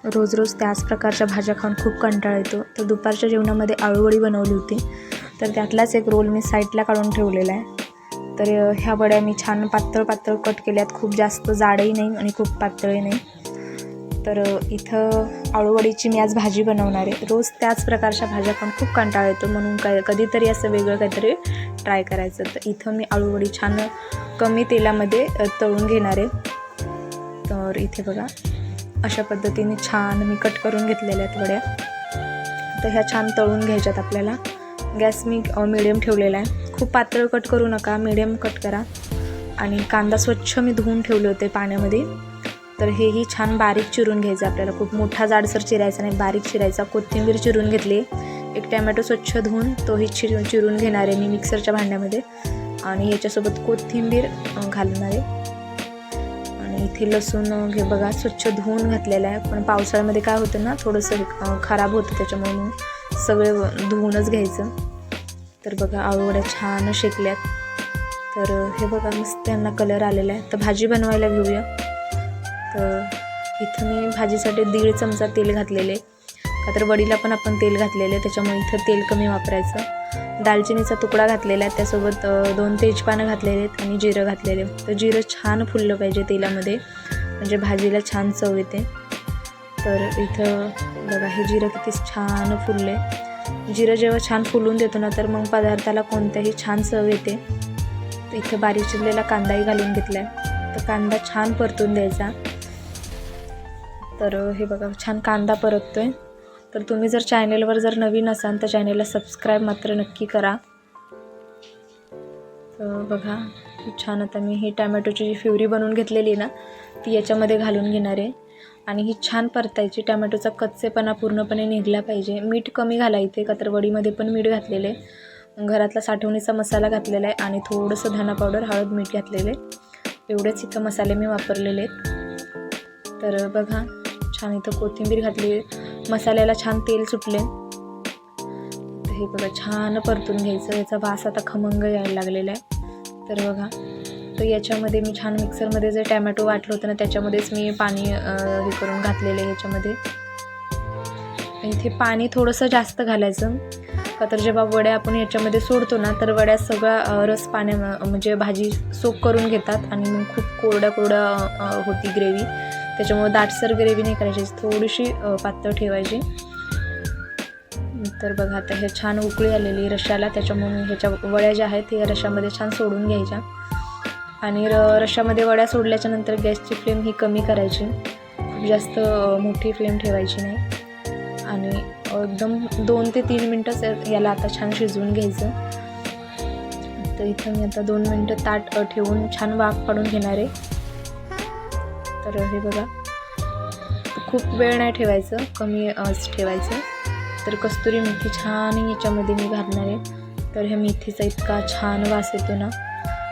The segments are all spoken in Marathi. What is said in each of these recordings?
रोज रोज त्याच प्रकारच्या भाज्या खाऊन खूप कंटाळा येतो. तर दुपारच्या जेवणामध्ये आळूवडी बनवली होती, तर त्यातलाच एक रोल मी साईडला काढून ठेवलेला आहे. तर ह्या वड्या मी छान पातळ पातळ कट केल्यात, खूप जास्त जाडही नाही आणि खूप पातळही नाही. तर इथं आळूवडीची मी आज भाजी बनवणार आहे. रोज त्याच प्रकारच्या भाज्या खाऊन खूप कंटाळा येतो, म्हणून कधीतरी असं वेगळं काहीतरी ट्राय करायचं. तर इथं मी आळूवडी छान कमी तेलामध्ये तळून घेणार आहे. तर इथे बघा अशा पद्धतीने छान मी कट करून घेतलेल्या आहेत वड्या. तर ह्या छान तळून घ्यायच्यात आपल्याला. गॅस मी मिडियम ठेवलेला आहे. खूप पातळ कट करू नका, मिडियम कट करा. आणि कांदा स्वच्छ मी धुवून ठेवले होते पाण्यामध्ये. तर हेही छान बारीक चिरून घ्यायचं आपल्याला, खूप मोठा जाडसर चिरायचा नाही, बारीक चिरायचा. कोथिंबीर चिरून घेतली, एक टॅमॅटो स्वच्छ धुवून तोही चिरून घेणार आहे मी मिक्सरच्या भांड्यामध्ये. आणि याच्यासोबत कोथिंबीर घालणार आहे. आणि इथे लसूण बघा स्वच्छ धुवून घातलेलं आहे, पण पावसाळ्यामध्ये काय होतं ना, थोडंसं खराब होतं, त्याच्यामुळे सगळे धुवूनच घ्यायचं. तर बघा आळूवड्या छान शेकल्यात. तर हे बघा मस्त यांना कलर आलेला आहे. तर भाजी बनवायला घेऊया. तर इथं मी भाजीसाठी 1.5 चमचा तेल घातलेले, का तर वडीला पण आपण तेल घातलेले, त्याच्यामुळे इथं तेल कमी वापरायचं. दालचिनीचा तुकडा घातलेला आहे, त्यासोबत 2 तेजपानं घातलेले आहेत आणि जिरं घातलेले. तर जिरं छान फुललं पाहिजे तेलामध्ये, म्हणजे भाजीला छान चव येते. तर इथं बघा हे जिरं किती छान फुलले. जिरं जेव्हा छान फुलून देतो ना, तर मग पदार्थाला कोणत्याही छान चव येते. तर इथं बारीक चिरलेला कांदाही घालून घेतला आहे. तर कांदा छान परतून द्यायचा. तर हे बघा छान कांदा परततोय. तर तुम्ही जर चॅनलवर जर नवीन असाल तर चॅनलला सबस्क्राईब मात्र नक्की करा. तर बघा छान आता मी ही टॅमॅटोची जी प्युरी बनवून घेतलेली ना, ती याच्यामध्ये घालून घेणार आहे. आणि ही छान परतायची. टॅमॅटोचा कच्चेपणा पूर्णपणे निघला पाहिजे. मीठ कमी घालायचे, का तर वडीमध्ये पण मीठ घातलेलं आहे. घरातला साठवणीचा मसाला घातलेला आहे आणि थोडंसं धना पावडर, हळद, मीठ घातलेले. एवढेच इथं मसाले मी वापरलेले आहेत. तर बघा छान इथं कोथिंबीर घातली, मसाल्याला छान तेल सुटले. तर हे बघा छान परतून घ्यायचं. याचा वास आता खमंग यायला लागलेला आहे. तर बघा तर याच्यामध्ये मी छान मिक्सरमध्ये जे टॅमॅटो वाटलं होतं ना, त्याच्यामध्येच मी पाणी हे करून घातलेलं आहे याच्यामध्ये. इथे पाणी थोडंसं जास्त घालायचं, का तर जेव्हा वड्या आपण याच्यामध्ये सोडतो ना, तर वड्या सगळा रस म्हणजे भाजी सोक करून घेतात आणि मग खूप कोरड्या होती ग्रेव्ही. त्याच्यामुळे दाटसर ग्रेव्ही नाही करायची, थोडीशी पातळ ठेवायची. तर बघा आता हे छान उकळी आलेली रश्श्याला, त्याच्यामुळे ह्याच्या वड्या ज्या आहेत या रश्श्यामध्ये छान सोडून घ्यायच्या. आणि रश्श्यामध्ये वड्या सोडल्याच्या नंतर गॅसची फ्लेम ही कमी करायची, खूप जास्त मोठी फ्लेम ठेवायची नाही. आणि एकदम 2 ते 3 मिनटं याला आता छान शिजवून घ्यायचं. तर इथं मी आता 2 मिनटं ताट ठेवून छान वाफ काढून घेणार आहे. तर हे बघा खूप वेळ नाही ठेवायचं, कमी ठेवायचं. तर कस्तुरी मेथी छान याच्यामध्ये मी घालणार आहे. तर ह्या मेथीचा इतका छान वास येतो ना.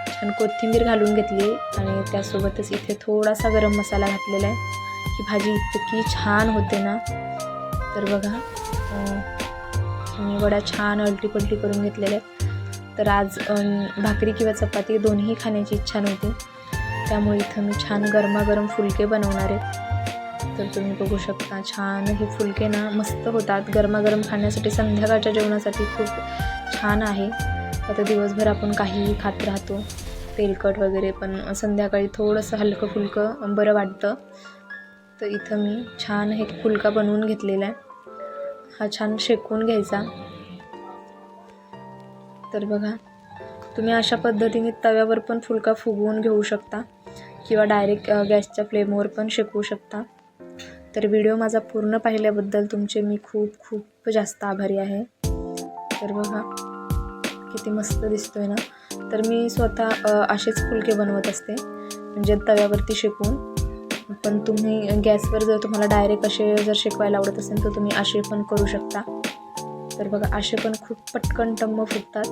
छान कोथिंबीर घालून घेतली आणि त्यासोबतच इथे थोडासा गरम मसाला घातलेला आहे, ही भाजी इतकी छान होते ना. तर बघा मी वड्या छान अलटी-पलटी करून घेतलेल्या आहेत. तर आज भाकरी किंवा चपाती दोन्ही खाण्याची इच्छा नव्हती, त्यामुळे इथं मी छान गरमागरम फुलके बनवणार आहेत. तर तुम्ही बघू शकता छान हे फुलके ना मस्त होतात गरमागरम खाण्यासाठी. संध्याकाळच्या जेवणासाठी खूप छान आहे. आता दिवसभर आपण काहीही खात राहतो तेलकट वगैरे, पण संध्याकाळी थोडंसं हलकं फुलकं बरं वाटतं. तर इथं मी छान हे फुलका बनवून घेतलेला आहे. हा छान शेकून घ्यायचा. तर बघा तुम्ही अशा पद्धतीने तव्यावर पण फुलका फुगवून घेऊ शकता किंवा डायरेक्ट गॅसच्या फ्लेमवर पण शेकवू शकता. तर व्हिडिओ माझा पूर्ण पाहिल्याबद्दल तुमचे मी खूप खूप जास्त आभारी आहे. तर बघा किती मस्त दिसतोय ना. तर मी स्वतः असेच फुलके बनवत असते, म्हणजे तव्यावरती शेकून. पण तुम्ही गॅसवर जर तुम्हाला डायरेक्ट असे जर शेकवायला आवडत असेल तर तुम्ही असे पण करू शकता. तर बघा असे पण खूप पटकन टम्म फुगतात.